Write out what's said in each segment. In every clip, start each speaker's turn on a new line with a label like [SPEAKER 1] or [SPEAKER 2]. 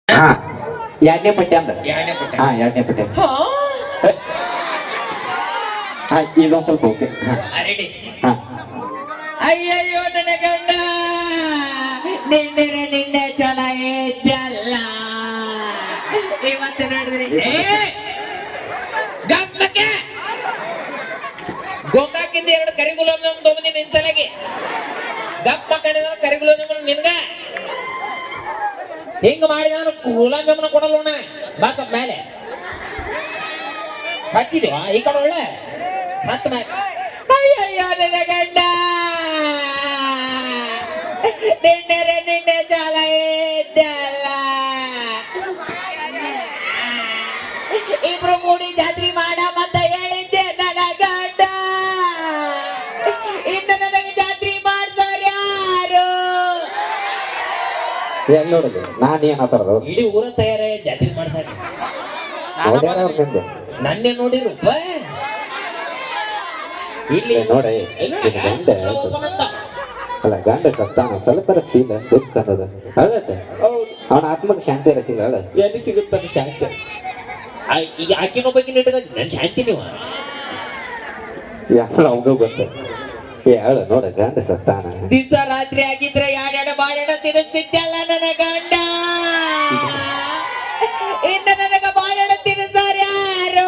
[SPEAKER 1] ಹಾ ಎರಡನೇ ಪಟ್ಟಿ ಅಂದ
[SPEAKER 2] ಎರಡನೇ ಪುಟ್ಟ
[SPEAKER 1] ಹಾ ಎರಡನೇ ಪಟ್ಟಿ ಹಾ ಇದೊಂದ್ ಸ್ವಲ್ಪ ಓಕೆ ಹಾ
[SPEAKER 2] ರೆಡಿ
[SPEAKER 1] ಹಾ
[SPEAKER 2] ಅಯ್ಯಯ್ಯೋ ನನ್ನ ಗಂಡ ನಿನ್ನೆ ಚಲ ಇದ್ದಲ್ಲ ಇವತ್ತು ನೋಡಿದ್ರಿ ಗಮ್ಮಕ್ಕೆ ಗೋಕಾಕಿಂದ ಎರಡು ಕರಿ ಗುಲಾಬ್ ಜಾಮೂನ್ ತೊಗೊಂಡಿ ನಿನ್ ಸಲಗೆ ಗಪ್ಪ ಕಡಿದ ಕರಿ ಗುಲಾಬ್ ಜಾಮೂನ್ ನಿನ್ಗ ಹಿಂಗ ಮಾಡಿದ ಗುಲಾಬ್ ಜಾಮೂನ್ ಕೊಡಲ್ಲ ಬಾ ಸ್ವಲ್ಪ ಮೇಲೆ ಹತ್ತಿದ್ವಾ ಈ ಕಡೆ ಒಳ್ಳೆ ಹತ್ತ ಮೇಲೆ ಅಯ್ಯಯ್ಯೋ ನನ್ನ ಗಂಡ ನಿನ್ನೆ ಜಾಲ ಇದ್ದಲ್ಲ ಇಬ್ರು ಕೂಡಿ ಜಾತ್ರೆ ಮಾಡ ಮತ್ತ ಹೇಳಿದ್ದೆ ನನ್ನ ಗಂಡ ಇನ್ನು ನನಗೆ ಜಾತ್ರೆ ಮಾಡ್ತಾರ ಯಾರು
[SPEAKER 1] ಎಲ್ಲಿ ನೋಡಿದೆ ನಾನು ಏನ್ ಆತರದು
[SPEAKER 2] ಇಡೀ ಊರ ತಯಾರ ಜಾತ್ರೆ ಮಾಡ್ತಾರೆ
[SPEAKER 1] ನೋಡ್ಯಾರ ಅವ್ರ ನಿಂದು
[SPEAKER 2] ನನ್ನೇ ನೋಡಿರಪ್ಪ ಇಲ್ಲಿ
[SPEAKER 1] ನೋಡಿ ಗಂಡ ಅಲ್ಲ ಗಂಡ ಸತ್ತಾನ ಸ್ವಲ್ಪ ಫೀಲ್ ದುಃಖ ಅನ್ನೋದು ಅಲ್ಲತ್ತೆ ಅವನ ಆತ್ಮಕ್ಕೆ ಶಾಂತಿ ಎಲ್ಲ ಸಿಗಲ್ಲ
[SPEAKER 2] ಎಲ್ಲಿ ಸಿಗುತ್ತಾನೆ ಶಾಂತಿ ಈಗ ಆಕಿನ ಬಗ್ಗೆ ಇಟ್ಟದ ನನ್ ಶಾಂತಿ ನೀವು
[SPEAKER 1] ಎಲ್ಲ ಅವಂಗ ಗೊತ್ತ ಹೇಳ ನೋಡ ಗಂಡ ಸತ್ತಾನ
[SPEAKER 2] ದಿವಸ ರಾತ್ರಿ ಆಗಿದ್ರೆ ಯಾಡ್ಯಾಡ ಬಾಡ್ಯಾಡ ತಿನ್ನಿಸ್ತಿದ್ದಲ್ಲ ನನ್ನ ಗಂಡ ಇನ್ನು ನನಗ ಬಾಡ್ಯಾಡ ತಿನ್ನಿಸ್ತಾರ ಯಾರು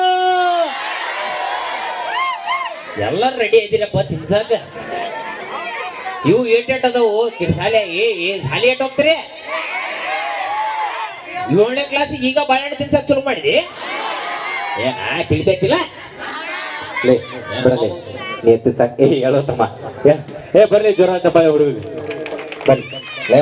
[SPEAKER 2] ಎಲ್ಲರೂ ರೆಡಿ ಇದ್ದೀರಪ್ಪ ತಿನ್ಸಾಕ ಇವು ಏಟ್ ಅದಾವು ಶಾಲೆ ಶಾಲೆ ಏಟ್ ಹೋಗ್ತೀರಿ 7ನೇ ಕ್ಲಾಸಿಗೆ ಈಗ ಬಾಳೆಹಣ್ಣು ತಿನ್ಸಕ್ ಶುರು ಮಾಡಿದಿ ಏನ ತಿಳಿತೈತಿಲ್ಲ
[SPEAKER 1] ಲೇ ಬಿಡಲಿ ನೀ ಎತ್ತಿ ಸಾಕ ಹೇಳೋ ತಮ್ಮ ಏ ಬರ್ರಿ ಜ್ವರ ಚಪ್ಪಾಳೆ ಹುಡುಗ ಬರ್ರಿ ಲೇ